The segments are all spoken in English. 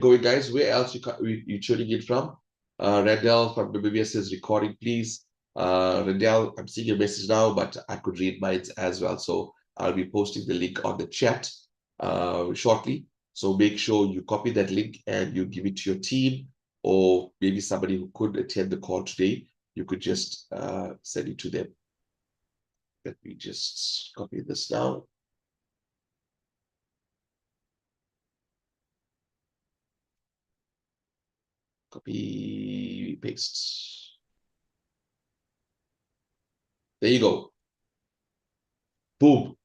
going, guys? Where else you tuning in from? Randall from Namibia says recording, please. Randall, I'm seeing your message now, but I could read mine as well. So I'll be posting the link on the chat shortly. So make sure you copy that link and you give it to your team, or maybe somebody who could attend the call today. You could just send it to them. Let me just copy this now. Copy, paste. There you go. Boom.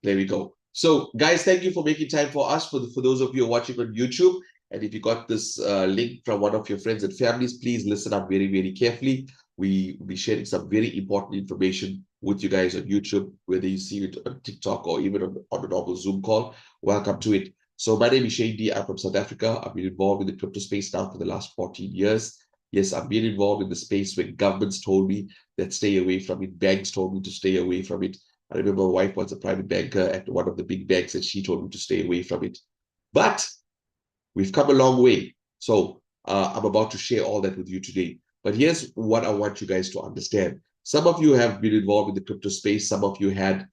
There we go. So, guys, thank you for making time for us. For those of you who are watching on YouTube, and if you got this link from one of your friends and families, please listen up very, very carefully. We will be sharing some very important information with you guys on YouTube, whether you see it on TikTok or even on a normal Zoom call. Welcome to it. So my name is Shane D. I'm from South Africa. I've been involved in the crypto space now for the last 14 years. Yes, I've been involved in the space where governments told me that stay away from it. Banks told me to stay away from it. I remember my wife was a private banker at one of the big banks, and she told me to stay away from it. But we've come a long way. So I'm about to share all that with you today. But here's what I want you guys to understand. Some of you have been involved in the crypto space. Some of you had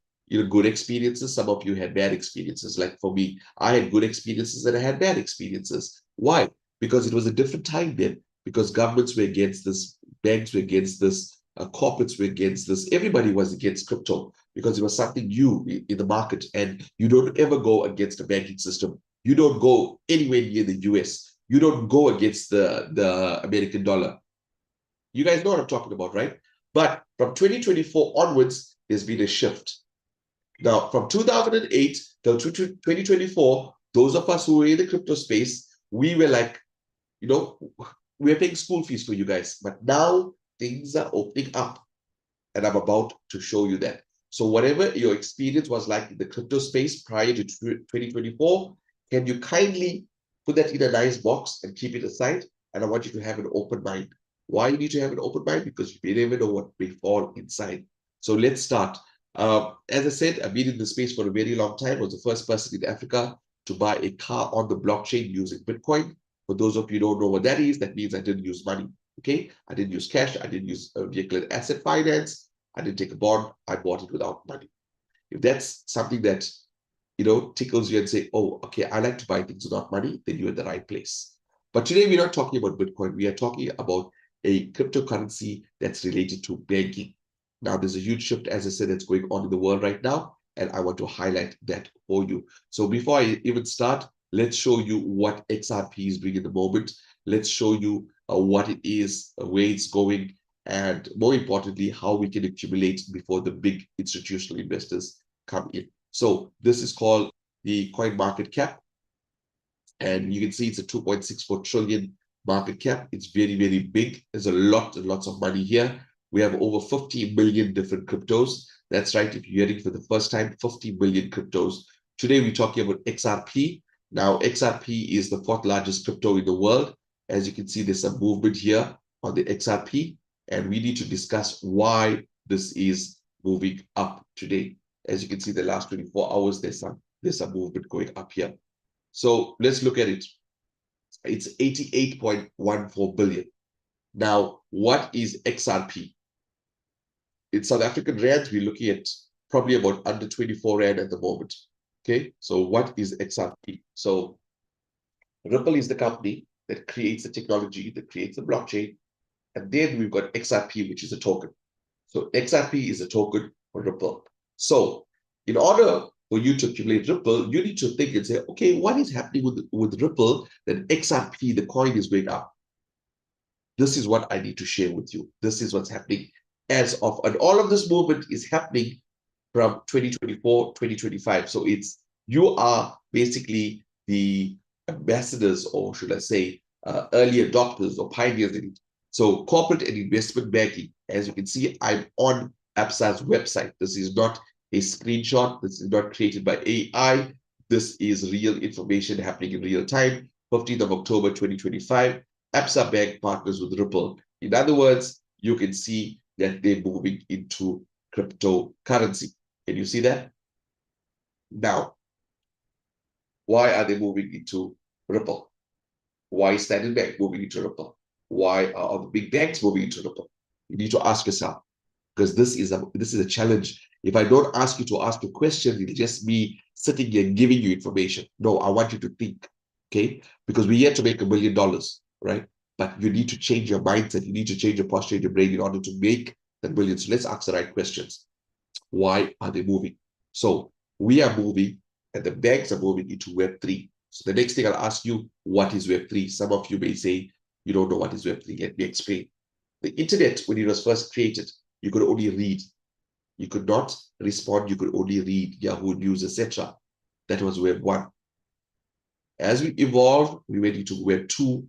good experiences. Some of you had bad experiences. Like for me, I had good experiences and I had bad experiences. Why? Because it was a different time then. Because governments were against this, banks were against this, corporates were against this. Everybody was against crypto because it was something new in the market, and you don't ever go against the banking system. You don't go anywhere near the US. You don't go against the American dollar. You guys know what I'm talking about, right? But from 2024 onwards, there's been a shift. Now, from 2008 till 2024, those of us who were in the crypto space, we were like, we're paying school fees for you guys. But now things are opening up, and I'm about to show you that. So whatever your experience was like in the crypto space prior to 2024, can you kindly put that in a nice box and keep it aside? And I want you to have an open mind. Why you need to have an open mind? Because you never know what may fall inside. So let's start. As I said, I've been in the space for a very long time. I was the first person in Africa to buy a car on the blockchain using Bitcoin. For those of you who don't know what that is, that means I didn't use money. Okay, I didn't use cash. I didn't use vehicle and asset finance. I didn't take a bond. I bought it without money. If that's something that tickles you and say, oh, okay, I like to buy things without money, then you're in the right place. But today we're not talking about Bitcoin. We are talking about a cryptocurrency that's related to banking. Now, there's a huge shift, as I said, that's going on in the world right now, and I want to highlight that for you. So before I even start, let's show you what XRP is doing at the moment. Let's show you what it is, where it's going, and more importantly, how we can accumulate before the big institutional investors come in. So this is called the coin market cap. And you can see it's a 2.64 trillion market cap. It's very, very big. There's a lot and lots of money here. We have over 50 million different cryptos. That's right. If you're hearing for the first time, 50 million cryptos. Today, we're talking about XRP. Now, XRP is the fourth largest crypto in the world. As you can see, there's some movement here on the XRP. And we need to discuss why this is moving up today. As you can see, the last 24 hours, there's some movement going up here. So let's look at it. It's 88.14 billion. Now, what is XRP? In South African rand, we're looking at probably about under 24 rand at the moment. Okay, so what is XRP? So Ripple is the company that creates the technology, that creates the blockchain. And then we've got XRP, which is a token. So XRP is a token for Ripple. So in order for you to accumulate Ripple, you need to think and say, okay, what is happening with Ripple that XRP, the coin, is going up? This is what I need to share with you. This is what's happening as of, and all of this movement is happening from 2024, 2025. So you are basically the ambassadors, or should I say, early adopters or pioneers in it. So corporate and investment banking, as you can see, I'm on Absa's website. This is not a screenshot. This is not created by AI. This is real information happening in real time. 15th of October, 2025, Absa Bank partners with Ripple. In other words, you can see that they're moving into cryptocurrency. Can you see that? Now, Why are they moving into Ripple? Why is Standard Bank moving into Ripple? Why are all the big banks moving into Ripple? You need to ask yourself, because this is a challenge. If I don't ask you to ask a question, it's just me sitting here giving you information. No, I want you to think, okay? Because we're here to make $1 million, right? But you need to change your mindset. You need to change your posture in your brain in order to make that million. So let's ask the right questions. Why are they moving? So we are moving, and the banks are moving into Web3. So the next thing I'll ask you, what is Web3? Some of you may say, you don't know what is Web3. Let me explain. The internet, when it was first created, you could only read. You could not respond. You could only read Yahoo News, etc. That was Web 1. As we evolved, we went into Web 2,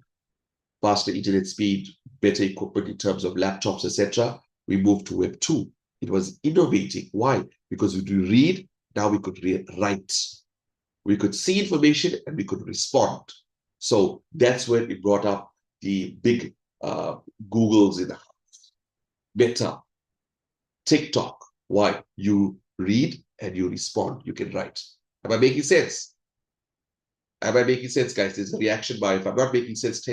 faster internet speed, better equipment in terms of laptops, etc. We moved to Web 2. It was innovating. Why? Because we could read, now we could write. We could see information and we could respond. So that's when it brought up the big Googles in the house. Meta, TikTok. Why? You read and you respond. You can write. Am I making sense? Am I making sense, guys? There's a reaction bar. If I'm not making sense,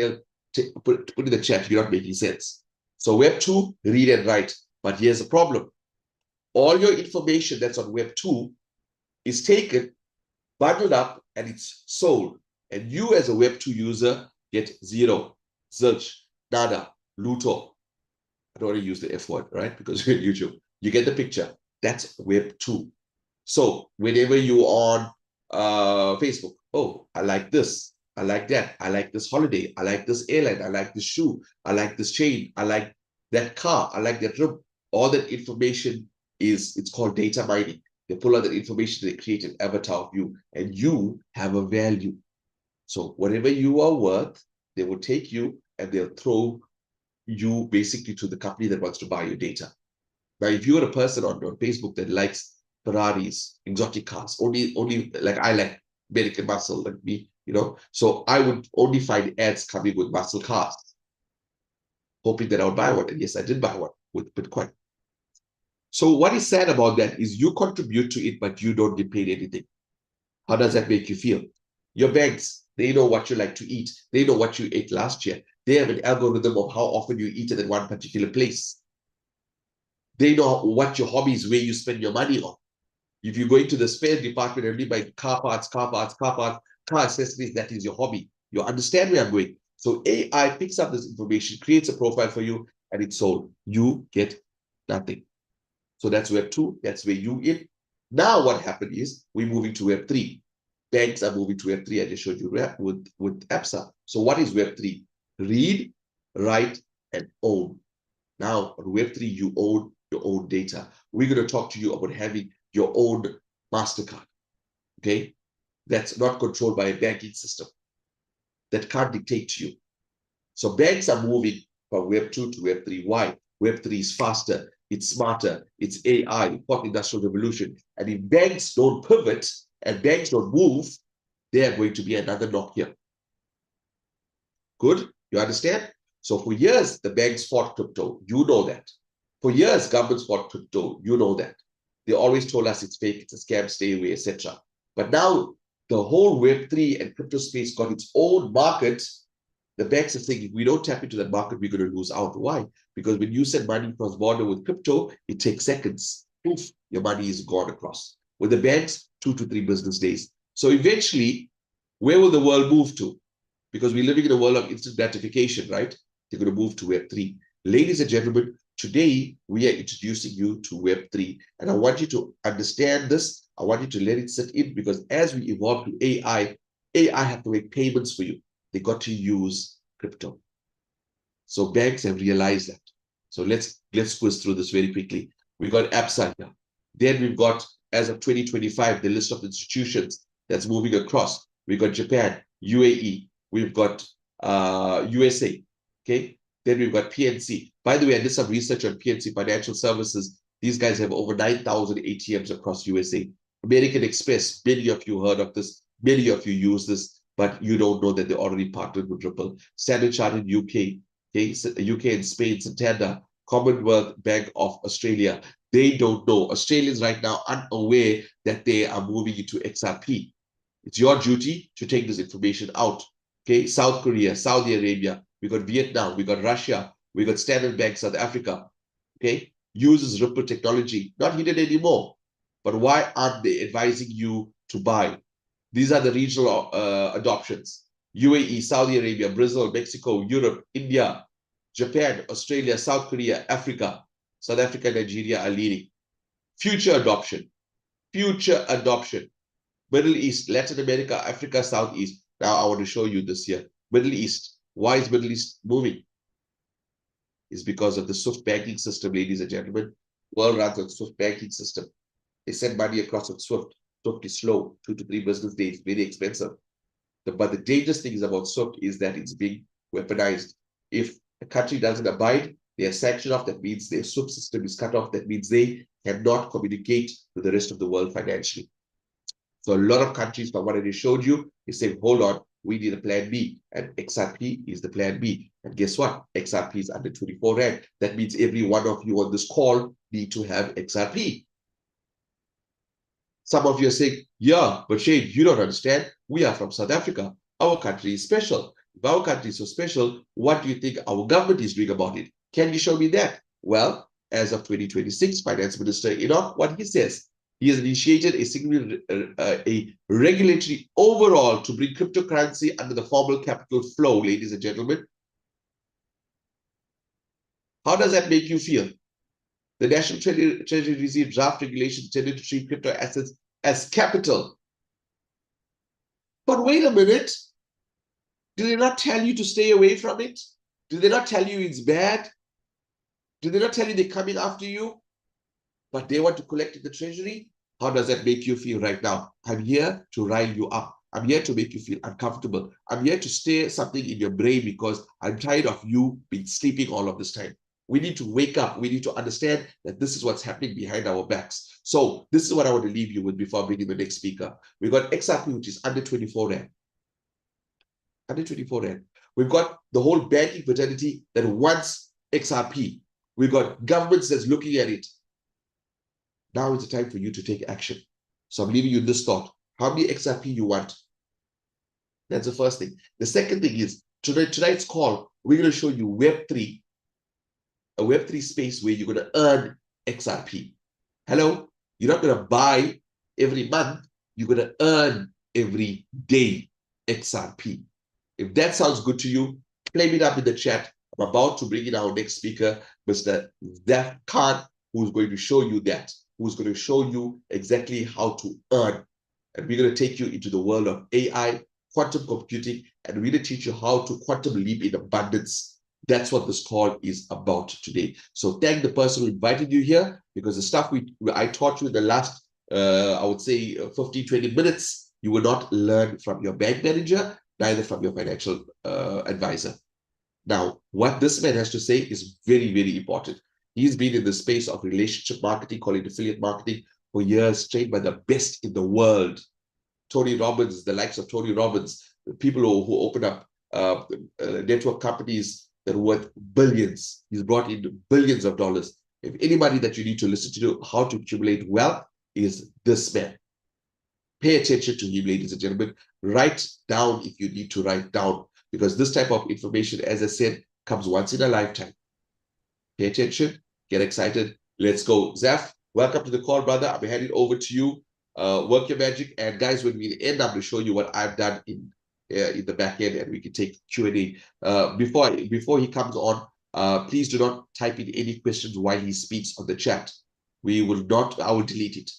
put in the chat. You're not making sense. So Web 2, read and write. But here's the problem. All your information that's on Web 2 is taken, bundled up, and it's sold. And you as a Web 2 user get zero, zilch, nada, luto. I don't want to use the F word, right? Because you're on YouTube. You get the picture. That's Web 2. So whenever you're on Facebook, oh, I like this. I like that. I like this holiday. I like this airline. I like this shoe. I like this chain. I like that car. I like that room. All that information it's called data mining. They pull out that information, they create an avatar of you, and you have a value. So whatever you are worth, they will take you and they'll throw you basically to the company that wants to buy your data. Now, if you're a person on Facebook that likes Ferraris, exotic cars, only like I like American muscle, like me, so I would only find ads coming with muscle cars, hoping that I would buy one. And yes, I did buy one with Bitcoin. So what is sad about that is you contribute to it, but you don't get paid anything. How does that make you feel? Your banks, they know what you like to eat. They know what you ate last year. They have an algorithm of how often you eat it in one particular place. They know what your hobby is, where you spend your money on. If you go into the spare department and buy car accessories, that is your hobby. You understand where I'm going. So AI picks up this information, creates a profile for you, and it's sold. You get nothing. So that's Web 2. That's where you in. Now what happened is we're moving to Web 3. Banks are moving to Web 3. I just showed you with APSA. So what is Web 3? Read, write, and own. Now on Web 3, you own your own data. We're going to talk to you about having your own MasterCard. Okay? That's not controlled by a banking system. That can't dictate to you. So banks are moving from Web 2 to Web 3. Why? Web 3 is faster. It's smarter, it's AI, fourth industrial revolution. And if banks don't pivot and banks don't move, they are going to be another Nokia. Good? You understand? So for years, the banks fought crypto. You know that. For years, governments fought crypto. You know that. They always told us it's fake, it's a scam, stay away, etc. But now the whole Web3 and crypto space got its own market. The banks are saying, if we don't tap into that market, we're going to lose out. Why? Because when you send money cross border with crypto, it takes seconds. Poof, your money is gone across. With the banks, 2 to 3 business days. So eventually, where will the world move to? Because we're living in a world of instant gratification, right? They're going to move to Web3. Ladies and gentlemen, today we are introducing you to Web3. And I want you to understand this. I want you to let it sit in, because as we evolve to AI have to make payments for you. They got to use crypto. So banks have realized that. So let's squeeze through this very quickly. We got APSA here. Then we've got, as of 2025, the list of institutions that's moving across. We've got Japan, UAE. We've got USA. Okay. Then we've got PNC. By the way, I did some research on PNC Financial Services. These guys have over 9,000 ATMs across USA. American Express, many of you heard of this. Many of you use this, but you don't know that they already partnered with Ripple. Standard Chartered UK, okay, UK and Spain, Santander, Commonwealth Bank of Australia. They don't know. Australians right now aren't aware that they are moving into XRP. It's your duty to take this information out. Okay, South Korea, Saudi Arabia, we got Vietnam, we got Russia, we got Standard Bank, South Africa. Okay, uses Ripple technology, not needed anymore. But why aren't they advising you to buy? These are the regional adoptions. UAE, Saudi Arabia, Brazil, Mexico, Europe, India, Japan, Australia, South Korea, Africa, South Africa, Nigeria are leading. Future adoption, Middle East, Latin America, Africa, Southeast. Now I want to show you this here. Middle East. Why is Middle East moving? It's because of the SWIFT banking system, ladies and gentlemen. World runs on SWIFT banking system. They send money across on SWIFT. SWIFT is slow, 2 to 3 business days, very expensive. But the dangerous thing is about SWIFT is that it's being weaponized. If a country doesn't abide, they are sanctioned off. That means their SWIFT system is cut off. That means they cannot communicate with the rest of the world financially. So a lot of countries, from what I just showed you, is saying, hold on, we need a plan B. And XRP is the plan B. And guess what? XRP is under 24 Rand. That means every one of you on this call need to have XRP. Some of you are saying, yeah, but Shane, you don't understand. We are from South Africa. Our country is special. If our country is so special, what do you think our government is doing about it? Can you show me that? Well, as of 2026, Finance Minister Enoch, what he says, he has initiated a regulatory overhaul to bring cryptocurrency under the formal capital flow, ladies and gentlemen. How does that make you feel? The National Treasury received draft regulations intended to treat crypto assets as capital. But wait a minute. Do they not tell you to stay away from it? Do they not tell you it's bad? Do they not tell you they're coming after you? But they want to collect in the treasury? How does that make you feel right now? I'm here to rile you up. I'm here to make you feel uncomfortable. I'm here to stir something in your brain because I'm tired of you being sleeping all of this time. We need to wake up. We need to understand that this is what's happening behind our backs. So this is what I want to leave you with before bringing the next speaker. We've got XRP, which is under 24 Rand. Under 24 Rand. We've got the whole banking fraternity that wants XRP. We've got governments that's looking at it. Now is the time for you to take action. So I'm leaving you this thought. How many XRP you want? That's the first thing. The second thing is, tonight's call, we're going to show you Web3, a Web3 space where you're going to earn XRP. Hello? You're not going to buy every month. You're going to earn every day XRP. If that sounds good to you, flame it up in the chat. I'm about to bring in our next speaker, Mr. Xab Khan, who's going to show you that, who's going to show you exactly how to earn. And we're going to take you into the world of AI, quantum computing, and we're going to teach you how to quantum leap in abundance. That's what this call is about today. So thank the person who invited you here, because the stuff I taught you in the last, I would say 15, 20 minutes, you will not learn from your bank manager, neither from your financial advisor. Now, what this man has to say is very, very important. He's been in the space of relationship marketing, call it affiliate marketing, for years, trained by the best in the world. Tony Robbins, the likes of Tony Robbins, people who open up network companies that are worth billions. He's brought in billions of dollars. If anybody that you need to listen to how to accumulate wealth is this man. Pay attention to him, ladies and gentlemen. Write down if you need to write down, because this type of information, as I said, comes once in a lifetime. Pay attention, get excited. Let's go. Xab, welcome to the call, brother. I'm heading over to you. Work your magic. And guys, when we end up to show you what I've done in the back end, and we can take Q&A. Before he comes on, please do not type in any questions while he speaks on the chat. I will delete it.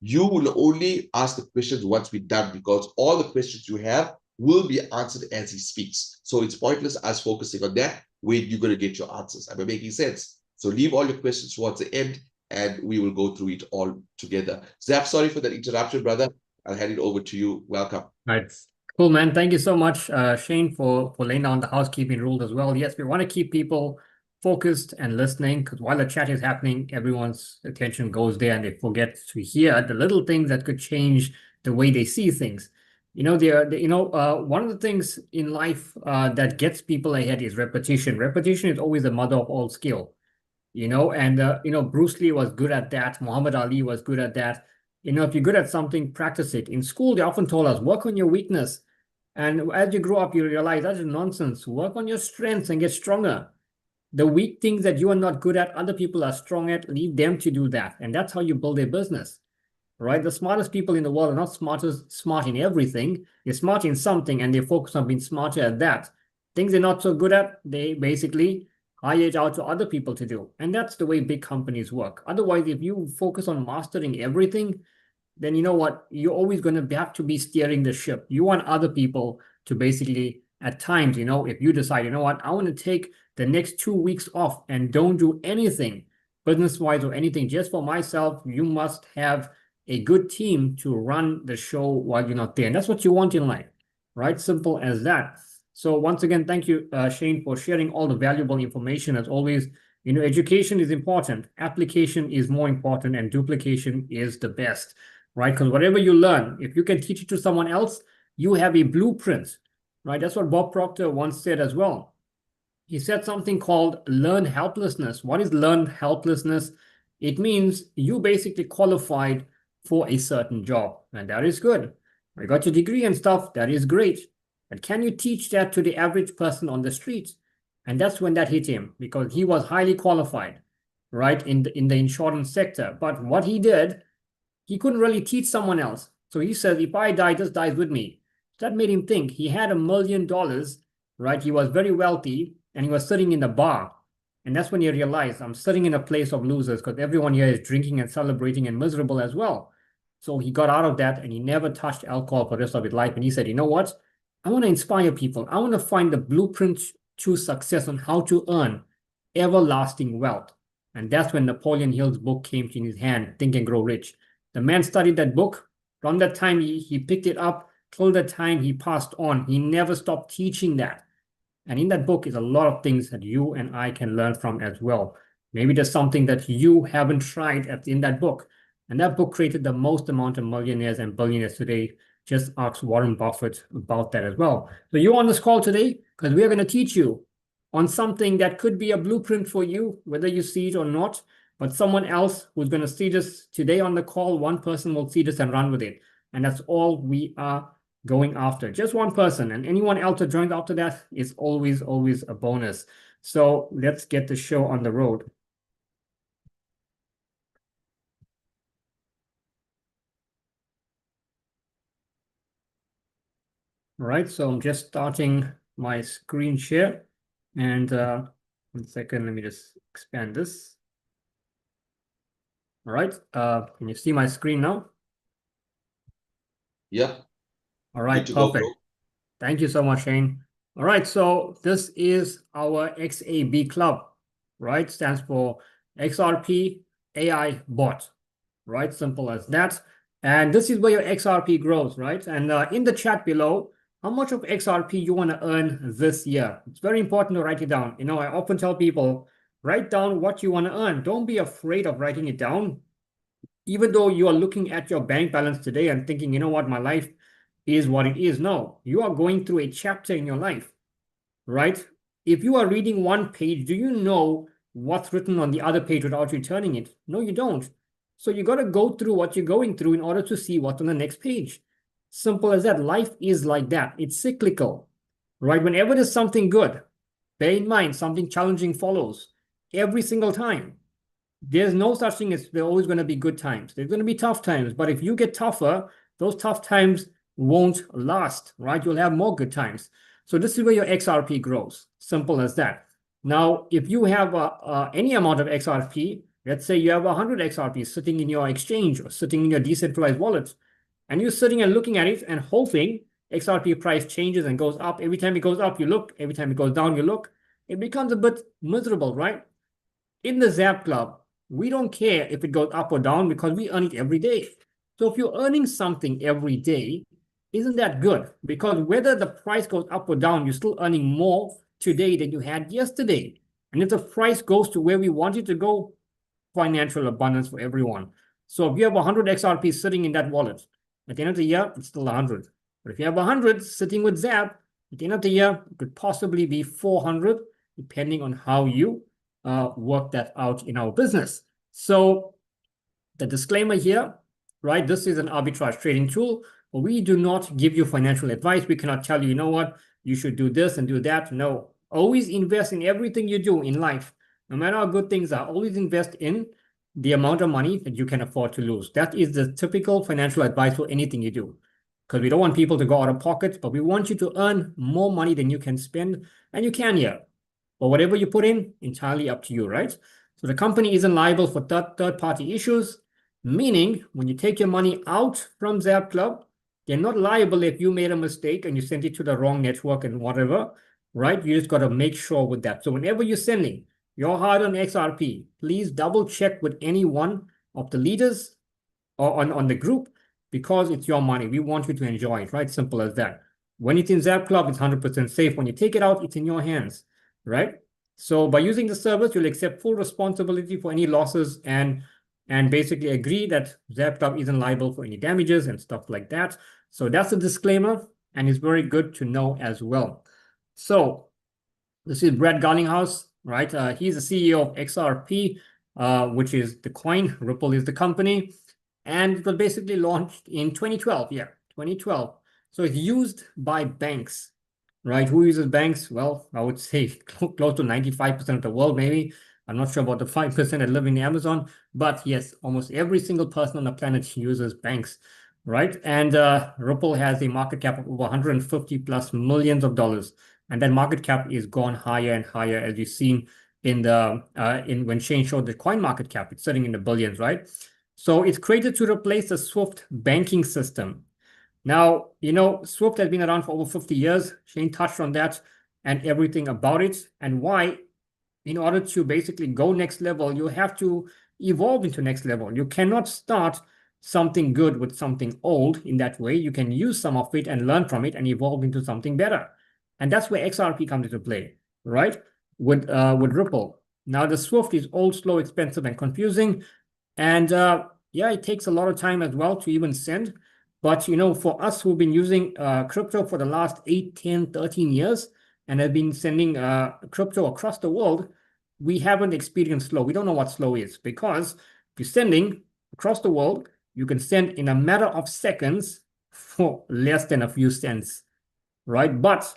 You will only ask the questions once we're done, because all the questions you have will be answered as he speaks. So it's pointless us focusing on that when you're going to get your answers. Am I making sense? So leave all your questions towards the end, and we will go through it all together. Xab, sorry for that interruption, brother. I'll hand it over to you. Welcome. Right. Cool, man. Thank you so much, Shane, for laying down the housekeeping rules as well. Yes, we want to keep people focused and listening, because while the chat is happening, everyone's attention goes there and they forget to hear the little things that could change the way they see things. One of the things in life that gets people ahead is repetition. Repetition is always the mother of all skill. And Bruce Lee was good at that. Muhammad Ali was good at that. if you're good at something, practice it. In school, they often told us, work on your weakness. And as you grow up, you realize that's nonsense. Work on your strengths and get stronger. The weak things that you are not good at, other people are strong at, leave them to do that. And that's how you build a business, right? The smartest people in the world are not smart in everything. They're smart in something and they focus on being smarter at that. Things they're not so good at, they basically hire it out to other people to do. And that's the way big companies work. Otherwise, if you focus on mastering everything, then you know what? You're always going to have to be steering the ship. You want other people to basically, at times, if you decide, you know what, I want to take the next 2 weeks off and don't do anything business-wise or anything just for myself, you must have a good team to run the show while you're not there. And that's what you want in life, right? Simple as that. So once again, thank you, Shane, for sharing all the valuable information. As always, education is important. Application is more important and duplication is the best, right? Because whatever you learn, if you can teach it to someone else, you have a blueprint, right? That's what Bob Proctor once said as well. He said something called learned helplessness. What is learned helplessness? It means you basically qualified for a certain job, and that is good. You got your degree and stuff, that is great. But can you teach that to the average person on the street? And that's when that hit him, because he was highly qualified, right, in the insurance sector. But what he did, he couldn't really teach someone else. So he said, if I die, this dies with me. That made him think. He had $1 million, right? He was very wealthy, and he was sitting in the bar. And that's when he realized, I'm sitting in a place of losers because everyone here is drinking and celebrating and miserable as well. So he got out of that and he never touched alcohol for the rest of his life. And he said, you know what? I want to inspire people. I want to find the blueprint to success on how to earn everlasting wealth. And that's when Napoleon Hill's book came in his hand, Think and Grow Rich. The man studied that book. From that time, he picked it up. Till the time he passed on, he never stopped teaching that. And in that book is a lot of things that you and I can learn from as well. Maybe there's something that you haven't tried in that book. And that book created the most amount of millionaires and billionaires today. Just ask Warren Buffett about that as well. So you're on this call today because we are going to teach you on something that could be a blueprint for you, whether you see it or not. But someone else who's going to see this today on the call, one person will see this and run with it. And that's all we are going after. Just one person, and anyone else that joins after that is always a bonus. So let's get the show on the road. All right, so I'm just starting my screen share, and 1 second, let me just expand this. All right, can you see my screen now? Yeah. All right, perfect. Thank you so much, Shane. All right, so this is our XAB Club, right? Stands for XRP AI Bot, right? Simple as that. And this is where your XRP grows, right? And in the chat below, how much of XRP you want to earn this year? It's very important to write it down. I often tell people, write down what you want to earn. Don't be afraid of writing it down. Even though you are looking at your bank balance today and thinking, you know what, my life is what it is. No, you are going through a chapter in your life, right? If you are reading one page, do you know what's written on the other page without returning it? No, you don't. So you got to go through what you're going through in order to see what's on the next page. Simple as that. Life is like that. It's cyclical, right? Whenever there's something good, bear in mind something challenging follows every single time. There's no such thing as there are always going to be good times. There's going to be tough times. But if you get tougher, those tough times won't last, right? You'll have more good times. So this is where your XRP grows. Simple as that. Now, if you have any amount of XRP, let's say you have 100 XRP sitting in your exchange or sitting in your decentralized wallet, and you're sitting and looking at it and hoping XRP price changes and goes up. Every time it goes up, you look. Every time it goes down, you look. It becomes a bit miserable, right? In the Xab Club, we don't care if it goes up or down because we earn it every day. So if you're earning something every day, isn't that good? Because whether the price goes up or down, you're still earning more today than you had yesterday. And if the price goes to where we want it to go, financial abundance for everyone. So if you have 100 XRP sitting in that wallet, at the end of the year, it's still 100. But if you have 100 sitting with Xab, at the end of the year, it could possibly be 400, depending on how you work that out in our business. So the disclaimer here, right? This is an arbitrage trading tool. We do not give you financial advice. We cannot tell you, you know what, you should do this and do that. No, always invest in everything you do in life. No matter how good things are, always invest in the amount of money that you can afford to lose. That is the typical financial advice for anything you do. Because we don't want people to go out of pocket, but we want you to earn more money than you can spend, and you can here. But whatever you put in, entirely up to you, right? So the company isn't liable for third-party issues, meaning when you take your money out from Xab Club, they're not liable if you made a mistake and you sent it to the wrong network and whatever, right? You just got to make sure with that. So whenever you're sending your hard-earned XRP, please double check with any one of the leaders or on the group, because it's your money. We want you to enjoy it, right? Simple as that. When it's in Xab Club, it's 100% safe. When you take it out, it's in your hands, right? So by using the service, you'll accept full responsibility for any losses and basically agree that Xab Club isn't liable for any damages and stuff like that. So that's a disclaimer, and it's very good to know as well. So this is Brad Garlinghouse, right? He's the CEO of XRP, which is the coin. Ripple is the company. And it was basically launched in 2012. Yeah, 2012. So it's used by banks, right? Who uses banks? Well, I would say close to 95% of the world, maybe. I'm not sure about the 5% that live in the Amazon, but yes, almost every single person on the planet uses banks, right? And Ripple has a market cap of over 150 plus millions of dollars. And that market cap is gone higher and higher, as you've seen in the when Shane showed the coin market cap. It's sitting in the billions, right? So it's created to replace the SWIFT banking system. Now, you know, SWIFT has been around for over 50 years. Shane touched on that and everything about it and why. In order to basically go next level, you have to evolve into next level. You cannot start something good with something old in that way. You can use some of it and learn from it and evolve into something better. And that's where XRP comes into play, right? With Ripple. Now, the SWIFT is old, slow, expensive, and confusing. And yeah, it takes a lot of time as well to even send. But, you know, for us who've been using crypto for the last 8, 10, 13 years and have been sending crypto across the world, we haven't experienced slow. We don't know what slow is, because if you're sending across the world, you can send in a matter of seconds for less than a few cents, right? But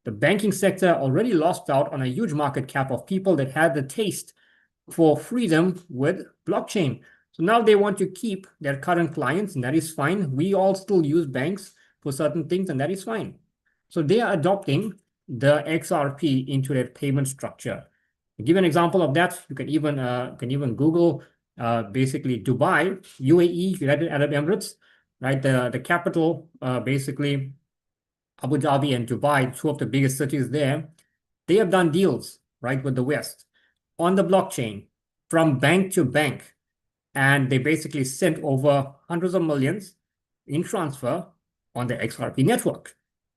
the banking sector already lost out on a huge market cap of people that had the taste for freedom with blockchain. So now they want to keep their current clients, and that is fine. We all still use banks for certain things, and that is fine. So they are adopting the XRP into their payment structure. To give an example of that, you can even Google basically Dubai, UAE, United Arab Emirates, right? The capital, basically Abu Dhabi and Dubai, two of the biggest cities there. They have done deals, right, with the West on the blockchain from bank to bank. And they basically sent over hundreds of millions in transfer on the XRP network.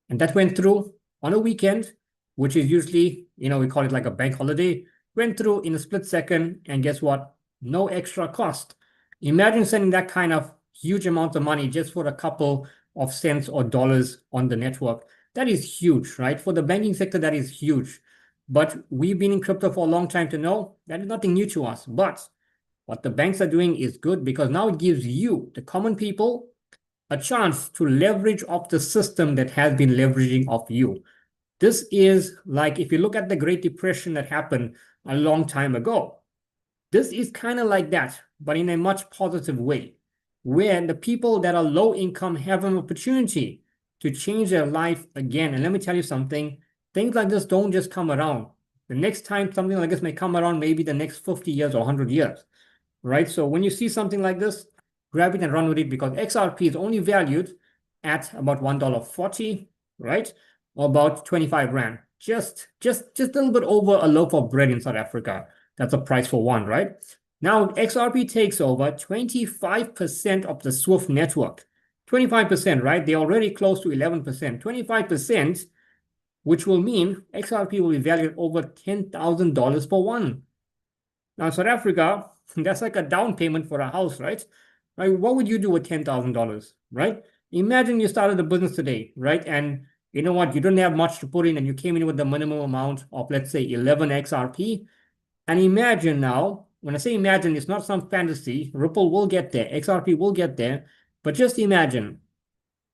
And that went through on a weekend, which is usually, you know, we call it like a bank holiday, went through in a split second. And guess what? No extra cost. Imagine sending that kind of huge amount of money just for a couple of cents or dollars on the network. That is huge, right? For the banking sector, that is huge. But we've been in crypto for a long time to know that is nothing new to us. But what the banks are doing is good, because now it gives you, the common people, a chance to leverage off the system that has been leveraging off you. This is like, if you look at the Great Depression that happened a long time ago, this is kind of like that, but in a much positive way, where the people that are low income have an opportunity to change their life again. And let me tell you something, things like this don't just come around. The next time something like this may come around, maybe the next 50 years or 100 years, right? So when you see something like this, grab it and run with it, because XRP is only valued at about $1.40, right? Or about 25 Rand. Just a little bit over a loaf of bread in South Africa. That's a price for one, right? Now, XRP takes over 25% of the SWIFT network. 25%, right? They're already close to 11%. 25%, which will mean XRP will be valued over $10,000 for one. Now, in South Africa, that's like a down payment for a house, right? Right? What would you do with $10,000, right? Imagine you started a business today, right? And you know what? You don't have much to put in, and you came in with the minimum amount of, let's say, 11 XRP. And imagine now when I say imagine, it's not some fantasy. Ripple will get there, XRP will get there, but just imagine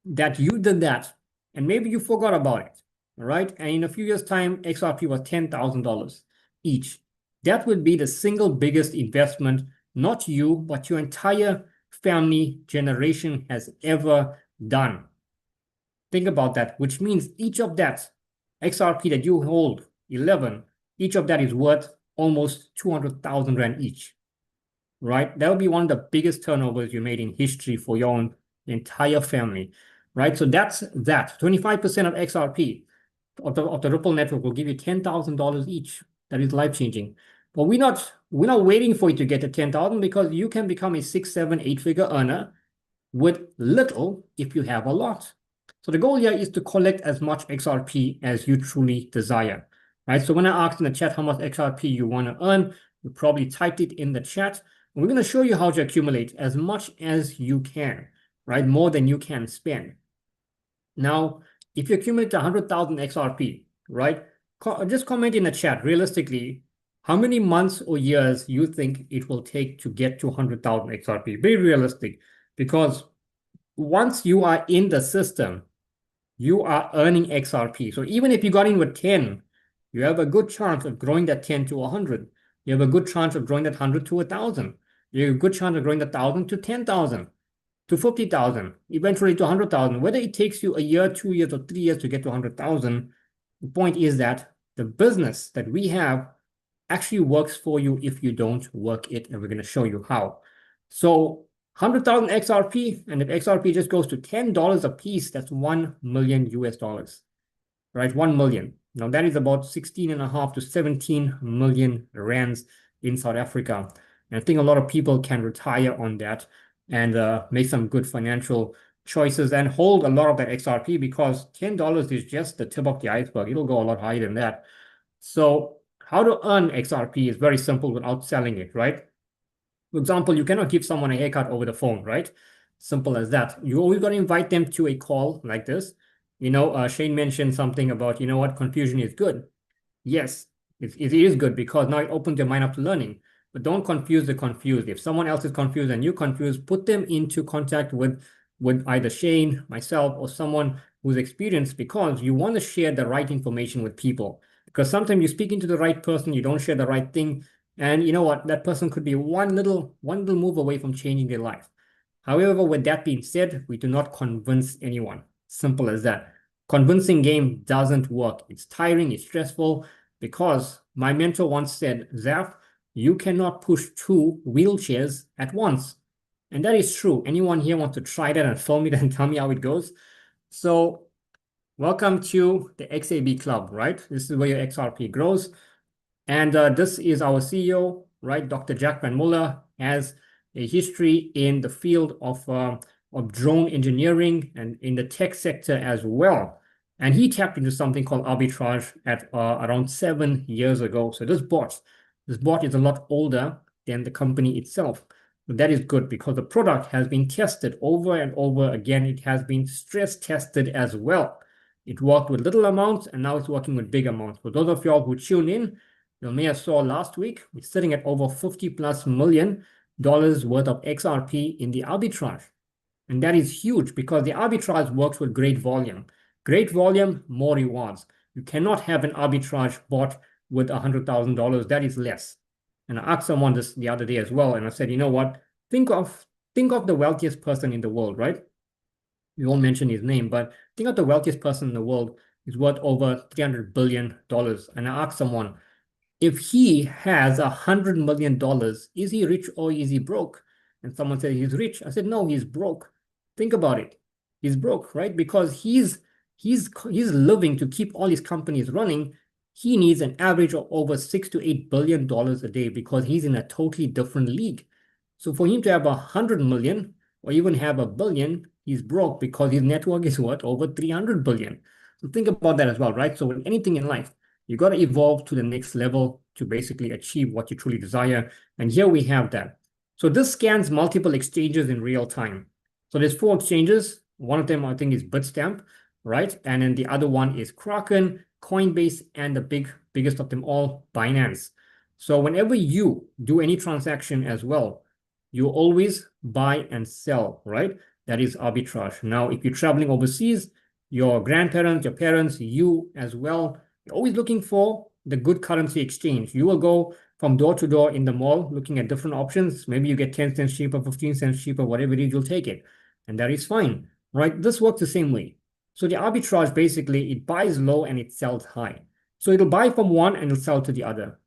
that you did that and maybe you forgot about it, all right? And in a few years' time, XRP was $10,000 each. That would be the single biggest investment, not you, but your entire family generation has ever done. Think about that, which means each of that XRP that you hold, 11, each of that is worth almost 200,000 Rand each, right? That would be one of the biggest turnovers you made in history for your own entire family, right? So that's that. 25% of XRP of the Ripple network will give you $10,000 each. That is life-changing. But we're not waiting for you to get to 10,000 because you can become a 6, 7, 8-figure earner with little if you have a lot. So the goal here is to collect as much XRP as you truly desire, right? So when I asked in the chat how much XRP you want to earn, you probably typed it in the chat. And we're going to show you how to accumulate as much as you can, right? More than you can spend. Now, if you accumulate 100,000 XRP, right? Just comment in the chat, realistically, how many months or years you think it will take to get to 100,000 XRP? Be realistic, because once you are in the system, you are earning XRP. So even if you got in with 10, you have a good chance of growing that 10 to 100. You have a good chance of growing that 100 to 1,000. You have a good chance of growing that 1,000 to 10,000, to 50,000, eventually to 100,000. Whether it takes you a year, 2 years, or 3 years to get to 100,000, the point is that the business that we have actually works for you if you don't work it, and we're going to show you how. So 100,000 XRP, and if XRP just goes to $10 a piece, that's 1 million US dollars, right? 1 million. Now that is about 16.5 to 17 million rands in South Africa. And I think a lot of people can retire on that and make some good financial choices and hold a lot of that XRP, because $10 is just the tip of the iceberg. It'll go a lot higher than that. So how to earn XRP is very simple without selling it, right? For example, you cannot give someone a haircut over the phone, right? Simple as that. You always got to invite them to a call like this. Shane mentioned something about, confusion is good. Yes, it is good because now it opens your mind up to learning. But don't confuse the confused. If someone else is confused and you're confused, put them into contact with either Shane, myself, or someone who's experienced, because you want to share the right information with people. Because sometimes you're speaking to the right person, you don't share the right thing, and you know what? That person could be one little move away from changing their life. However, with that being said, we do not convince anyone. Simple as that. Convincing game doesn't work. It's tiring, it's stressful, because my mentor once said, Xab, you cannot push 2 wheelchairs at once. And that is true. Anyone here want to try that and film it and tell me how it goes? So welcome to the XAB Club, right? This is where your XRP grows. And this is our CEO, right? Dr. Jack Van Muller has a history in the field of drone engineering and in the tech sector as well. And he tapped into something called arbitrage at around 7 years ago. So this bot is a lot older than the company itself. But that is good because the product has been tested over and over again. It has been stress tested as well. It worked with little amounts, and now it's working with big amounts. For those of y'all who tune in, you may have saw last week, we're sitting at over $50+ million worth of XRP in the arbitrage. And that is huge because the arbitrage works with great volume. Great volume, more rewards. You cannot have an arbitrage bot with $100,000. That is less. And I asked someone this the other day as well, and I said, you know what? Think of the wealthiest person in the world, right? We won't mention his name, but think of the wealthiest person in the world is worth over $300 billion. And I asked someone, if he has $100 million, is he rich or is he broke? And someone said he's rich. I said, no, he's broke. Think about it. He's broke, right? Because he's living to keep all his companies running. He needs an average of over $6 to $8 billion a day because he's in a totally different league. So for him to have 100 million or even have $1 billion, he's broke because his network is worth over 300 billion. So think about that as well, right? So with anything in life, you got to evolve to the next level to basically achieve what you truly desire. And here we have that. So this scans multiple exchanges in real time. So there's 4 exchanges. One of them, I think, is Bitstamp, right? And then the other one is Kraken, Coinbase, and the biggest of them all, Binance. So whenever you do any transaction as well, you always buy and sell, right? That is arbitrage. Now, if you're traveling overseas, your grandparents, your parents, you as well, you're always looking for the good currency exchange. You will go from door to door in the mall looking at different options. Maybe you get 10 cents cheaper, 15 cents cheaper, whatever it is, you'll take it. And that is fine, right? This works the same way. So the arbitrage, basically, it buys low and it sells high. So it'll buy from one and it'll sell to the other,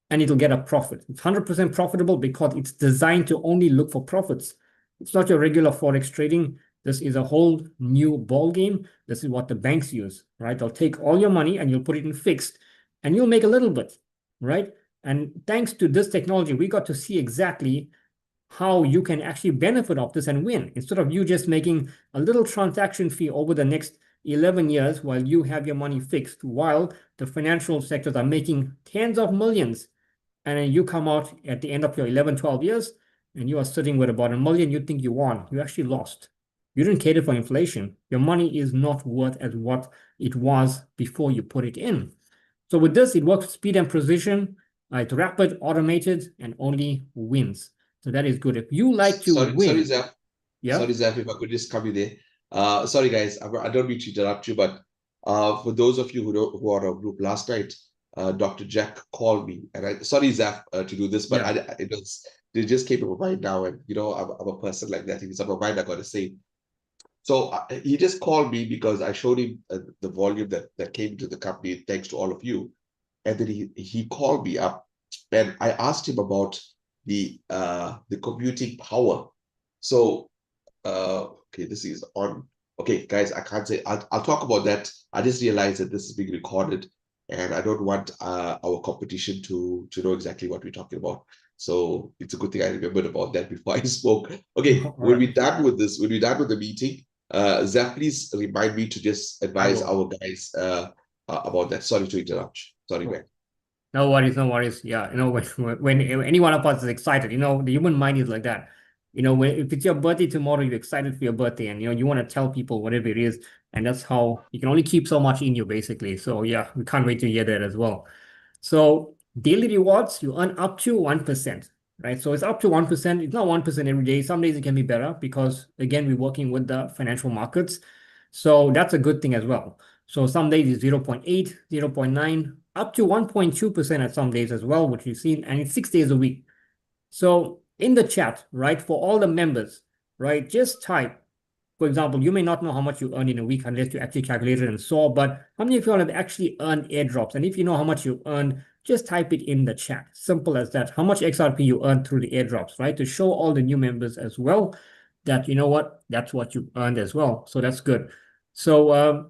and it'll get a profit. It's 100% profitable because it's designed to only look for profits. It's not your regular Forex trading. This is a whole new ball game. This is what the banks use, right? They'll take all your money and you'll put it in fixed and you'll make a little bit, right? And thanks to this technology, we got to see exactly how you can actually benefit of this and win, instead of you just making a little transaction fee over the next 11 years while you have your money fixed, while the financial sectors are making tens of millions. And then you come out at the end of your 11, 12 years, and you are sitting with about $1 million. You think you won. You actually lost. You didn't cater for inflation. Your money is not worth as what it was before you put it in. So with this, it works with speed and precision. It's rapid, automated, and only wins. So that is good. If you like to Sorry, win, Zaf. yeah, Sorry, Zaf, if I could just come in there. Sorry, guys, I don't mean to interrupt you, but for those of you who are on our group last night, Dr. Jack called me, and sorry, Zaf, to do this, but yeah. it just came to my mind now, and I'm a person like that. If it's on my mind, I got to say. So he just called me because I showed him the volume that came to the company, thanks to all of you, and then he called me up, and I asked him about the computing power. So okay, this is on. Okay, guys, I can't say. I'll talk about that. I just realized that this is being recorded, and I don't want our competition to know exactly what we're talking about. So it's a good thing I remembered about that before I spoke. Okay, All when right. we're done with this, when we're done with the meeting, Zach, please remind me to just I advise will. our guys about that. Sorry to interrupt. Sorry, man. No worries, no worries. Yeah, when any one of us is excited, the human mind is like that. If it's your birthday tomorrow, you're excited for your birthday, and you want to tell people whatever it is, and that's how you can only keep so much in you, basically. So yeah, we can't wait to hear that as well. So daily rewards, you earn up to 1%, right? So it's up to 1%. It's not 1% every day. Some days it can be better because, again, we're working with the financial markets. So that's a good thing as well. So some days it's 0.8, 0.9, up to 1.2% at some days as well, which we've seen, and it's 6 days a week. So in the chat, right, for all the members, right, just type, for example, you may not know how much you earn in a week unless you actually calculate it and saw, but how many of you all have actually earned airdrops? And if you know how much you earned, just type it in the chat. Simple as that. How much XRP you earned through the airdrops, right? To show all the new members as well that, you know what, that's what you earned as well. So that's good. So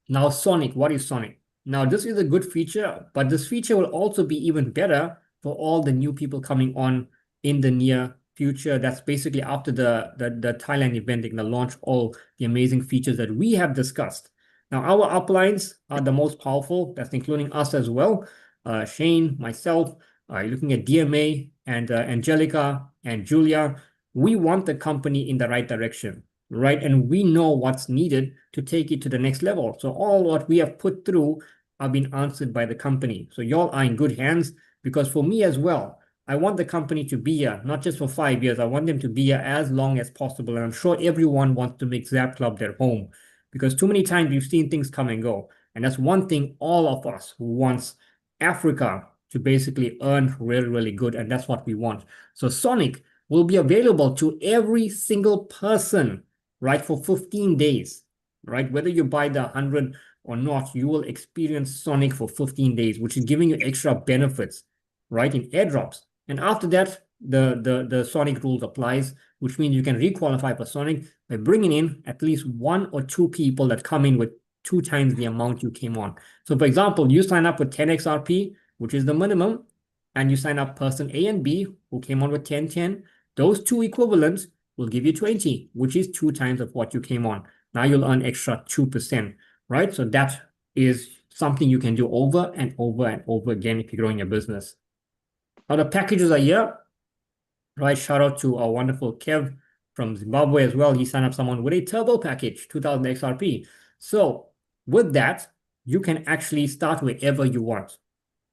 now Sonic, what is Sonic? Now this is a good feature, but this feature will also be even better for all the new people coming on in the near future. That's basically after the Thailand event, they're going to launch all the amazing features that we have discussed. Now our uplines are the most powerful. That's including us as well. Shane, myself, you're looking at DMA and Angelica and Julia. We want the company in the right direction, right? And we know what's needed to take it to the next level. So all what we have put through are being answered by the company. So y'all are in good hands, because for me as well, I want the company to be here, not just for 5 years. I want them to be here as long as possible. And I'm sure everyone wants to make Xab Club their home, because too many times you've seen things come and go. And that's one thing all of us wants Africa to basically earn really, really good. And that's what we want. So Sonic will be available to every single person, right, for 15 days, right? Whether you buy the 100 or not, you will experience Sonic for 15 days, which is giving you extra benefits, right, in airdrops. And after that, the Sonic rules applies, which means you can requalify for Sonic by bringing in at least 1 or 2 people that come in with 2 times the amount you came on. So for example, you sign up with 10 XRP, which is the minimum, and you sign up person A and B who came on with 10. Those 2 equivalents will give you 20, which is 2 times of what you came on. Now you'll earn extra 2%, right? So that is something you can do over and over and over again if you're growing your business. Now the packages are here, right? Shout out to our wonderful Kev from Zimbabwe as well. He signed up someone with a turbo package, 2000 XRP. So with that, you can actually start wherever you want,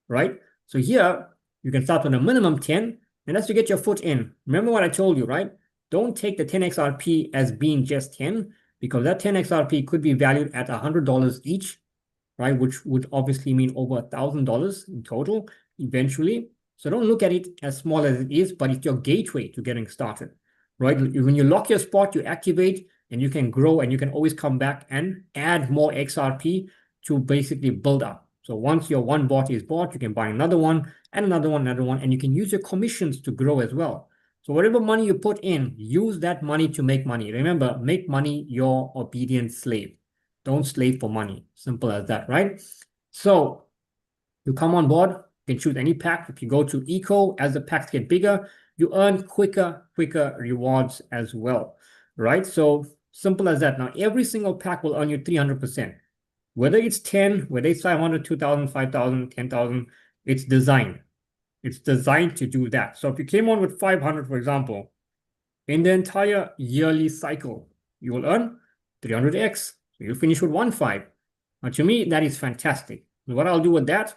right? So here You can start with a minimum 10, and that's to get your foot in. Remember what I told you, right? Don't take the 10 XRP as being just 10, because that 10 XRP could be valued at $100 each, right? Which would obviously mean over $1,000 in total eventually. So don't look at it as small as it is, but it's your gateway to getting started, right? When you lock your spot, you activate and you can grow, and you can always come back and add more XRP to basically build up. So once your one bot is bought, you can buy another one and another one, and you can use your commissions to grow as well. So whatever money you put in, use that money to make money. Remember, make money your obedient slave. Don't slave for money. Simple as that, right? So you come on board, you can choose any pack. If you go to eco, as the packs get bigger, you earn quicker rewards as well, right? So simple as that. Now, every single pack will earn you 300%. Whether it's 10, whether it's 500, 2,000, 5,000, 10,000, it's designed. It's designed to do that. So if you came on with 500, for example, in the entire yearly cycle, you will earn 300x. So you'll finish with 1.5. Now, to me, that is fantastic. What I'll do with that,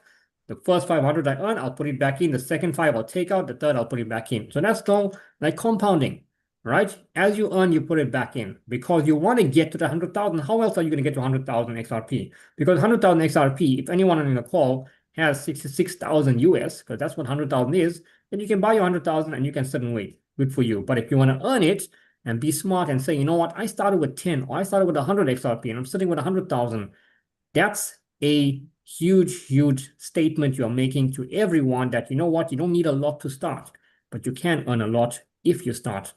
the first 500 I earn, I'll put it back in. The second 5 I'll take out. The third I'll put it back in. So that's called like compounding, right? As you earn, you put it back in because you want to get to the 100,000. How else are you going to get to 100,000 XRP? Because 100,000 XRP, if anyone on the call has 66,000 US, because that's what 100,000 is, then you can buy your 100,000 and you can sit and wait. Good for you. But if you want to earn it and be smart and say, you know what, I started with 10 or I started with 100 XRP and I'm sitting with 100,000, that's a huge statement you're making to everyone that, you know what, you don't need a lot to start, but you can earn a lot if you start.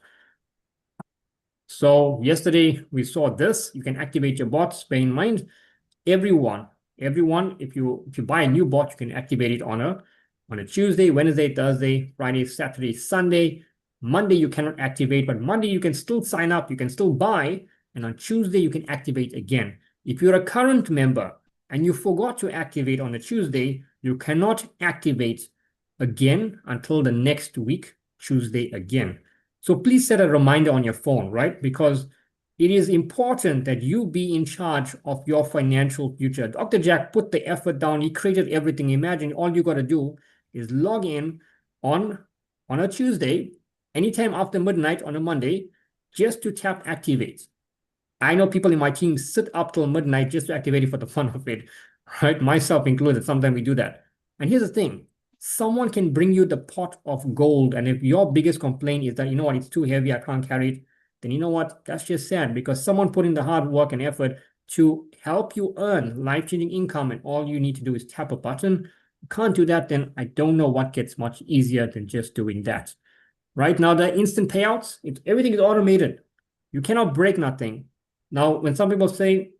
So yesterday we saw this. You can activate your bots. Bear in mind, everyone, if you buy a new bot, you can activate it on a Tuesday, Wednesday, Thursday, Friday, Saturday, Sunday. Monday you cannot activate, but Monday you can still sign up, you can still buy, and on Tuesday you can activate again. If you're a current member and you forgot to activate on a Tuesday, you cannot activate again until the next week, Tuesday again. So please set a reminder on your phone, right? Because it is important that you be in charge of your financial future. Dr. Jack put the effort down. He created everything. Imagine all you got to do is log in on a Tuesday, anytime after midnight on a Monday, just to tap activate. I know people in my team sit up till midnight just to activate it for the fun of it, right? Myself included. Sometimes we do that. And here's the thing. Someone can bring you the pot of gold. And if your biggest complaint is that, you know what, it's too heavy, I can't carry it, then you know what, that's just sad because someone put in the hard work and effort to help you earn life-changing income, and all you need to do is tap a button. You can't do that, then I don't know what gets much easier than just doing that. Right now, the instant payouts, everything is automated. You cannot break nothing. Now, when some people say,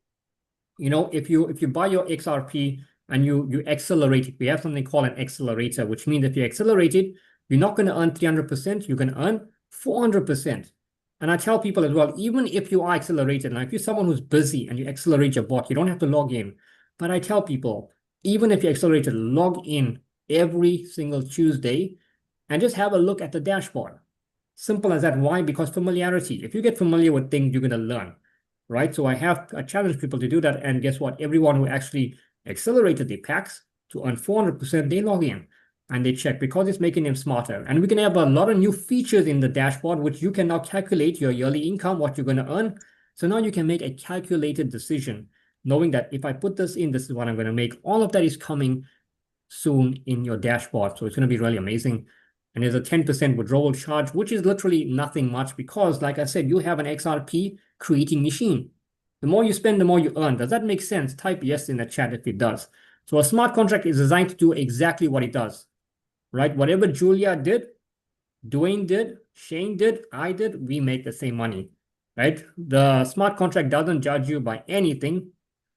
you know, if you buy your XRP and you accelerate it, we have something called an accelerator, which means if you accelerate it, you're not going to earn 300%, you're going to earn 400%. And I tell people as well, even if you are accelerated, now if you're someone who's busy and you accelerate your bot, you don't have to log in. But I tell people, even if you're accelerated, log in every single Tuesday and just have a look at the dashboard. Simple as that. Why? Because familiarity. If you get familiar with things, you're going to learn, right? So I challenge people to do that. And guess what? Everyone who actually accelerated the packs to earn 400%, they log in and they check because it's making them smarter. And we can have a lot of new features in the dashboard, which you can now calculate your yearly income, what you're going to earn. So now you can make a calculated decision, knowing that if I put this in, this is what I'm going to make. All of that is coming soon in your dashboard. So it's going to be really amazing. And there's a 10% withdrawal charge, which is literally nothing much because, like I said, you have an XRP creating machine. The more you spend, the more you earn. Does that make sense? Type yes in the chat if it does. So a smart contract is designed to do exactly what it does, right? Whatever Julia did, Dwayne did, Shane did, I did, we make the same money, right? The smart contract doesn't judge you by anything,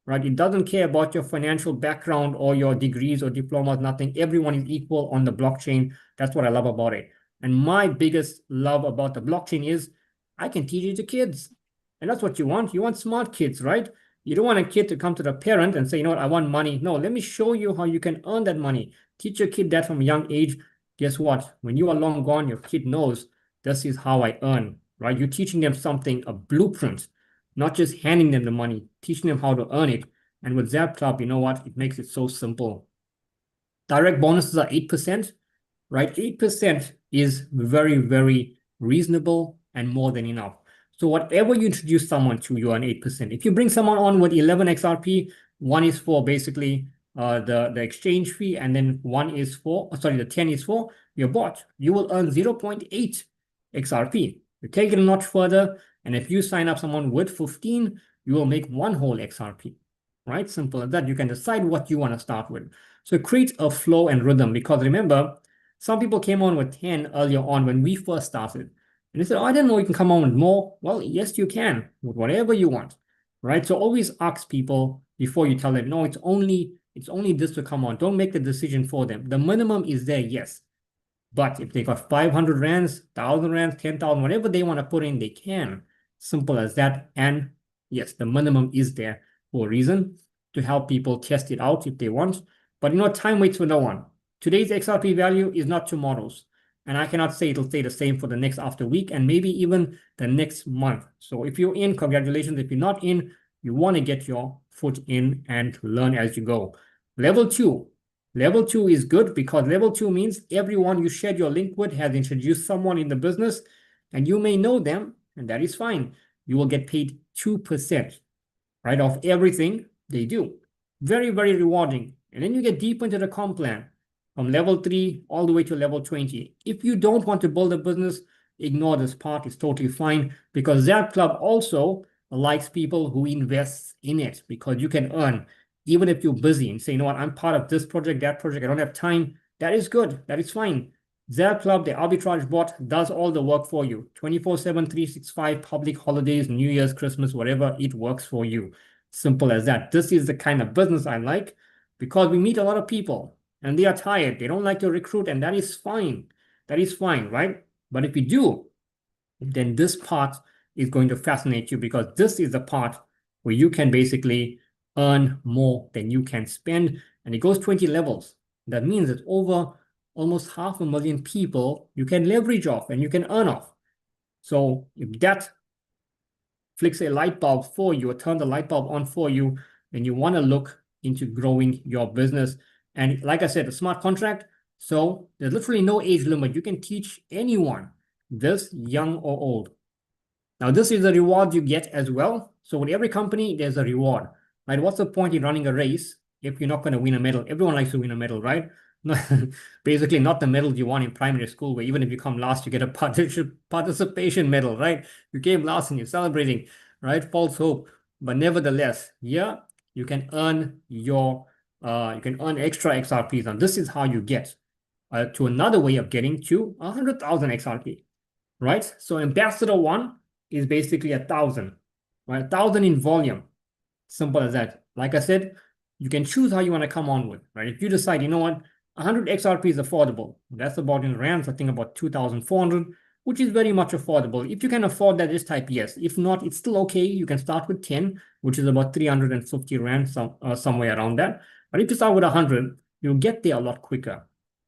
right? It doesn't care about your financial background or your degrees or diplomas, nothing. Everyone is equal on the blockchain. That's what I love about it. And my biggest love about the blockchain is I can teach it to kids. And that's what you want. You want smart kids, right? You don't want a kid to come to the parent and say, you know what, I want money. No, let me show you how you can earn that money. Teach your kid that from a young age. Guess what? When you are long gone, your kid knows this is how I earn, right? You're teaching them something, a blueprint, not just handing them the money, teaching them how to earn it. And with Xab Club, you know what? It makes it so simple. Direct bonuses are 8%. right? 8% is very, very reasonable and more than enough. So whatever you introduce someone to, you earn 8%. If you bring someone on with 11 XRP, one is for basically the exchange fee, and then one is for, sorry, the 10 is for your bot. You will earn 0.8 XRP. You take it a notch further, and if you sign up someone with 15, you will make one whole XRP, right? Simple as that. You can decide what you want to start with. So create a flow and rhythm, because remember, some people came on with 10 earlier on when we first started. And they said, oh, I didn't know you can come on with more. Well, yes, you can, with whatever you want, right? So always ask people before you tell them, no, it's only this to come on. Don't make the decision for them. The minimum is there, yes. But if they got 500 rands, 1,000 rands, 10,000, whatever they want to put in, they can. Simple as that. And yes, the minimum is there for a reason, to help people test it out if they want. But time waits for no one. Today's XRP value is not tomorrow's. And I cannot say it'll stay the same for the next after week and maybe even the next month. So if you're in, congratulations. If you're not in, you want to get your foot in and learn as you go. Level 2. Level 2 is good because level 2 means everyone you shared your link with has introduced someone in the business, and you may know them, and that is fine. You will get paid 2%, right, of everything they do. Very, very rewarding. And then you get deep into the comp plan from level 3 all the way to level 20. If you don't want to build a business, ignore this part. It's totally fine, because Xab Club also likes people who invest in it, because you can earn even if you're busy and say, you know what, I'm part of this project, that project, I don't have time. That is good. That is fine. Xab Club, the arbitrage bot, does all the work for you. 24/7, 365, public holidays, New Year's, Christmas, whatever, it works for you. Simple as that. This is the kind of business I like, because we meet a lot of people and they are tired. They don't like to recruit, and that is fine. That is fine, right? But if you do, then this part is going to fascinate you, because this is the part where you can basically earn more than you can spend. And it goes 20 levels. That means that over almost 500,000 people you can leverage off and you can earn off. So if that flicks a light bulb for you, or turn the light bulb on for you, then you want to look into growing your business. And like I said, a smart contract. So there's literally no age limit. You can teach anyone, this young or old. Now, this is the reward you get as well. So with every company, there's a reward, right? What's the point in running a race if you're not going to win a medal? Everyone likes to win a medal, right? Basically, not the medals you won in primary school, where even if you come last, you get a participation medal, right? You came last and you're celebrating, right? False hope. But nevertheless, yeah, you can earn extra XRPs. And this is how you get to another way of getting to 100,000 XRP, right? So Ambassador 1 is basically 1,000, right? 1,000 in volume. Simple as that. Like I said, you can choose how you want to come on with, right? If you decide, you know what, 100 XRP is affordable. That's about, in rands, I think about 2,400, which is very much affordable. If you can afford that, just type yes. If not, it's still okay. You can start with 10, which is about 350 rand, somewhere around that. But if you start with 100, you'll get there a lot quicker.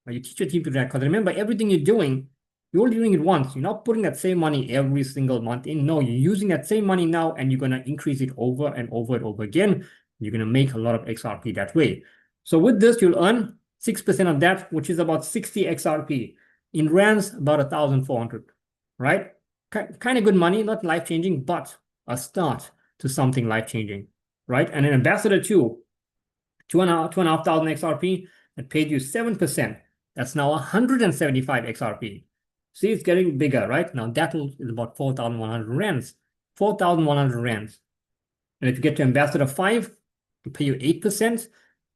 You teach your team to do that, because remember, everything you're doing, you're only doing it once. You're not putting that same money every single month in. No, you're using that same money now, and you're going to increase it over and over and over again. You're going to make a lot of XRP that way. So with this, you'll earn 6% of that, which is about 60 XRP. In rands, about 1,400, right? Kind of good money, not life-changing, but a start to something life-changing, right? And an Ambassador 2, 2,500 XRP, that paid you 7%. That's now 175 XRP. See, it's getting bigger, right? Now that is about 4,100 rands. 4,100 rands. And if you get to Ambassador 5, to pay you 8%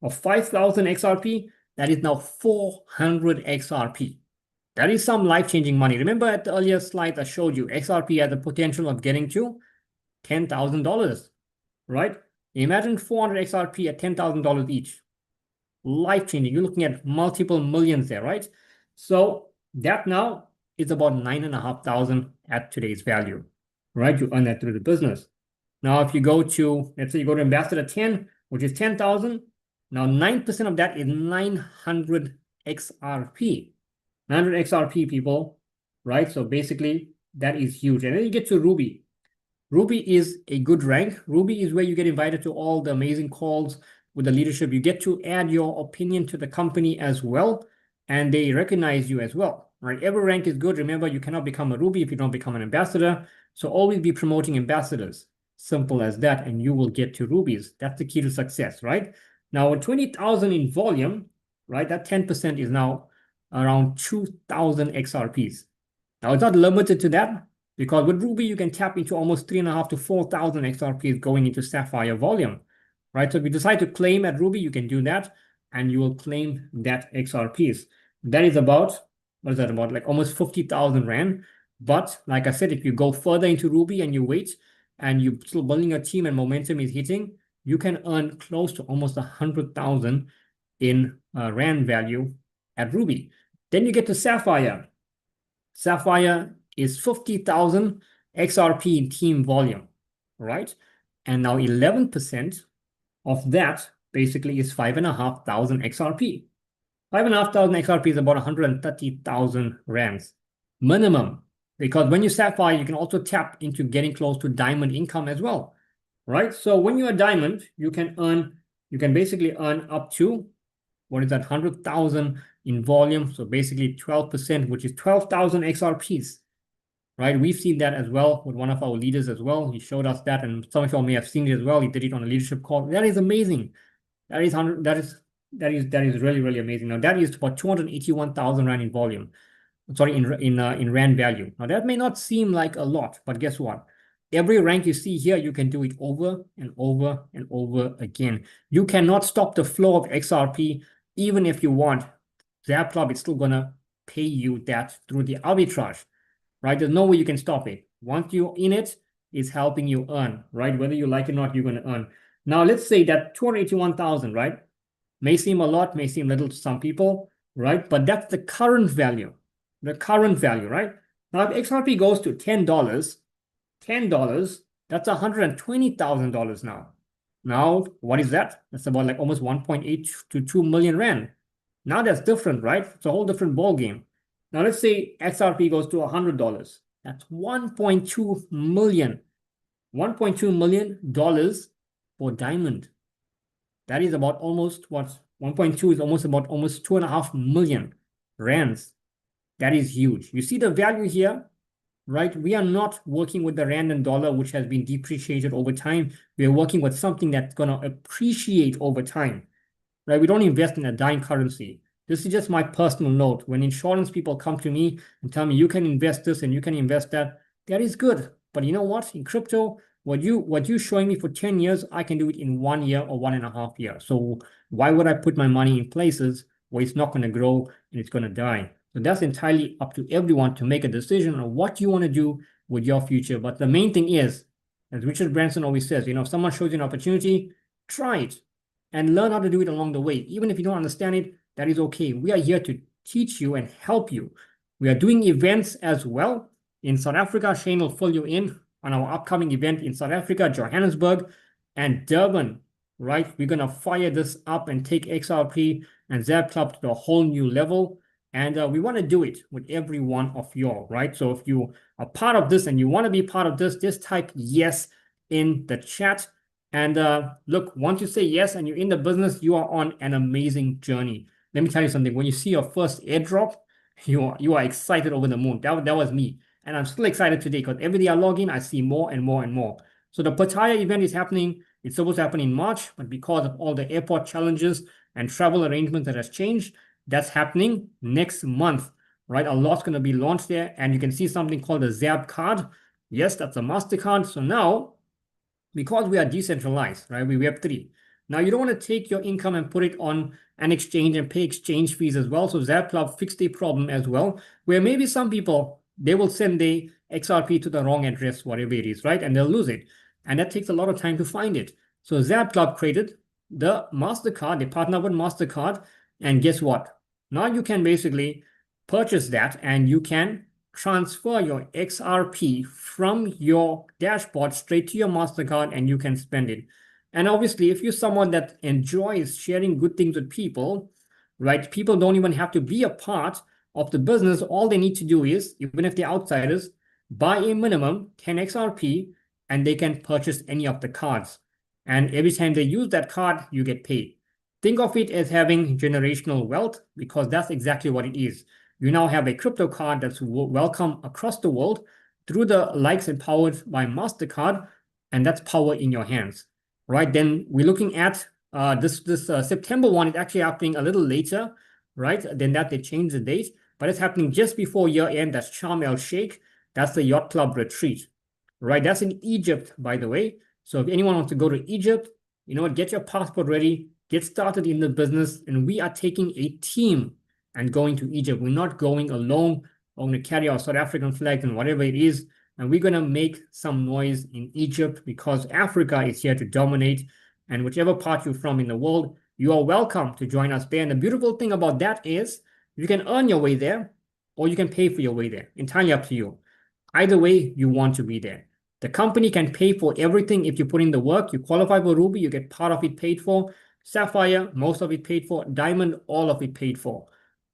of 5,000 XRP, that is now 400 XRP. That is some life-changing money. Remember at the earlier slide I showed you, XRP had the potential of getting to $10,000, right? Imagine 400 XRP at $10,000 each. Life-changing. You're looking at multiple millions there, right? So that now is about 9,500 at today's value, right? You earn that through the business. Now, if you go to, let's say you go to Ambassador 10, which is 10,000, now 9% of that is 900 XRP. 900 XRP, people, right? So basically, that is huge. And then you get to Ruby. Ruby is a good rank. Ruby is where you get invited to all the amazing calls with the leadership. You get to add your opinion to the company as well. and they recognize you as well, right? Every rank is good. Remember, you cannot become a Ruby if you don't become an ambassador. So always be promoting ambassadors. Simple as that, and you will get to rubies. That's the key to success, right? Now, with 20,000 in volume, right, that 10% is now around 2,000 XRPs. Now, it's not limited to that, because with Ruby, you can tap into almost 3,500 to 4,000 XRPs going into Sapphire volume, right? So if you decide to claim at Ruby, you can do that, and you will claim that XRPs. That is about, what is that about? Like almost 50,000 Rand. But like I said, if you go further into Ruby and you wait, and you're still building your team and momentum is hitting, you can earn close to almost 100,000 in Rand value at Ruby. Then you get to Sapphire. Sapphire is 50,000 XRP in team volume, right? And now 11% of that basically is 5,500 XRP. 5,500 XRP is about 130,000 rands minimum. Because when you Sapphire, you can also tap into getting close to diamond income as well, right? So when you're a diamond, you can basically earn up to, what is that, 100,000 in volume. So basically 12%, which is 12,000 XRPs, right? We've seen that as well with one of our leaders as well. He showed us that, and some of you all may have seen it as well. He did it on a leadership call. That is amazing. That is really, really amazing. Now that is about 281,000 Rand in volume. Sorry, in Rand value. Now that may not seem like a lot, but guess what? Every rank you see here, you can do it over and over and over again. You cannot stop the flow of XRP, even if you want. Xab Club is still gonna pay you that through the arbitrage, right? There's no way you can stop it. Once you're in it, it's helping you earn, right? Whether you like it or not, you're gonna earn. Now let's say that 281,000, right? May seem a lot, may seem little to some people, right? But that's the current value. The current value, right? Now, if XRP goes to $10, that's $120,000 now. Now, what is that? That's about like almost 1.8 to 2 million Rand. Now that's different, right? It's a whole different ball game. Now let's say XRP goes to $100. That's 1.2 million. $1.2 million for diamond. That is about almost what? 1.2 is almost 2.5 million rands. That is huge. You see the value here, right? We are not working with the rand and dollar, which has been depreciated over time. We are working with something that's going to appreciate over time, right? We don't invest in a dying currency. This is just my personal note. When insurance people come to me and tell me you can invest this and you can invest that, that is good. But you know what? In crypto, what you showing me for 10 years, I can do it in 1 year or 1.5 years. So why would I put my money in places where it's not going to grow and it's going to die? So that's entirely up to everyone to make a decision on what you want to do with your future. But the main thing is, as Richard Branson always says, if someone shows you an opportunity, try it and learn how to do it along the way. Even if you don't understand it, that is okay. We are here to teach you and help you. We are doing events as well in South Africa. Shane will fill you in on our upcoming event in South Africa, Johannesburg, and Durban, right? We're going to fire this up and take XRP and Xab Club to a whole new level. And we want to do it with every one of y'all, right? So if you are part of this and you want to be part of this, just type yes in the chat. And look, once you say yes and you're in the business, you are on an amazing journey. Let me tell you something. When you see your first airdrop, you are excited over the moon. That was me. And I'm still excited today because every day I log in, I see more and more and more. So the Pattaya event is happening. It's supposed to happen in March, but because of all the airport challenges and travel arrangements that has changed, that's happening next month, right? A lot's going to be launched there. And you can see something called the Xab card. Yes, that's a MasterCard. So now, because we are decentralized, right? We Web3. Now, you don't want to take your income and put it on an exchange and pay exchange fees as well. So Xab Club fixed a problem as well, where maybe some people, they will send the XRP to the wrong address, whatever it is, right? And they'll lose it. And that takes a lot of time to find it. So Xab Club created the MasterCard. They partner with MasterCard. And guess what? Now you can basically purchase that and you can transfer your XRP from your dashboard straight to your MasterCard and you can spend it. And obviously, if you're someone that enjoys sharing good things with people, right? People don't even have to be a part of the business. All they need to do is, even if they're outsiders, buy a minimum 10 XRP and they can purchase any of the cards. And every time they use that card, you get paid. Think of it as having generational wealth, because that's exactly what it is. You now have a crypto card that's welcome across the world through the likes and powered by MasterCard, and that's power in your hands, right? Then we're looking at this September one. It's actually happening a little later, right? Then that they changed the date, but it's happening just before year end. That's Sharm el Sheikh. That's the Yacht Club retreat, right? That's in Egypt, by the way. So if anyone wants to go to Egypt, you know what? Get your passport ready, get started in the business, and we are taking a team and going to Egypt. We're not going alone. We're going to carry our South African flag and whatever it is, and we're going to make some noise in Egypt, because Africa is here to dominate. And whichever part you're from in the world, you are welcome to join us there. And the beautiful thing about that is you can earn your way there, or you can pay for your way there. Entirely up to you. Either way, you want to be there. The company can pay for everything if you put in the work. You qualify for Ruby, you get part of it paid for. Sapphire, most of it paid for. Diamond, all of it paid for.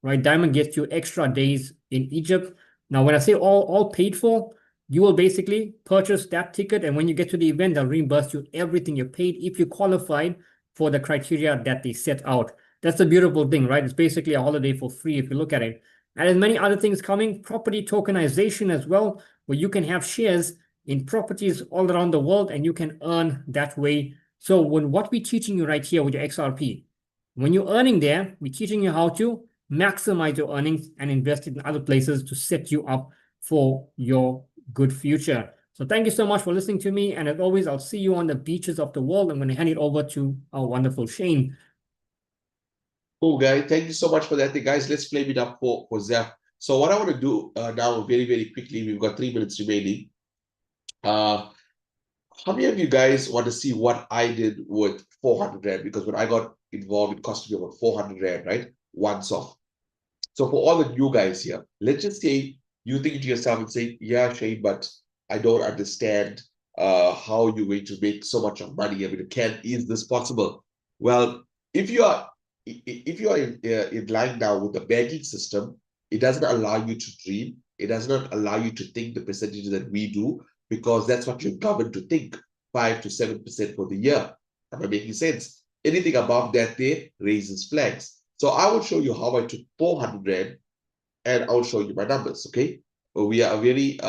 Right? Diamond gets you extra days in Egypt. Now, when I say all paid for, you will basically purchase that ticket, and when you get to the event, they'll reimburse you everything you paid if you qualified for the criteria that they set out. That's the beautiful thing, right? It's basically a holiday for free if you look at it. And there's many other things coming. Property tokenization as well, where you can have shares in properties all around the world, and you can earn that way. So what we're teaching you right here with your XRP, when you're earning there, we're teaching you how to maximize your earnings and invest it in other places to set you up for your good future. So thank you so much for listening to me. And as always, I'll see you on the beaches of the world. I'm going to hand it over to our wonderful Shane. Cool, guy. Thank you so much for that. Guys, let's flame it up for Xab. So what I want to do now, very, very quickly, we've got 3 minutes remaining. How many of you guys want to see what I did with 400 Rand? Because when I got involved, it cost me about 400 Rand, right? Once off. So for all the new guys here, let's just say you think to yourself and say, yeah, Shane, but I don't understand how you're going to make so much of money. I mean, is this possible? Well, if you are in line now with the banking system, it doesn't allow you to dream. It does not allow you to think the percentages that we do, because that's what you're governed to think, 5 to 7% for the year. Am I making sense? Anything above that there raises flags. So I will show you how I took 400 Rand, and I'll show you my numbers, okay? But we are very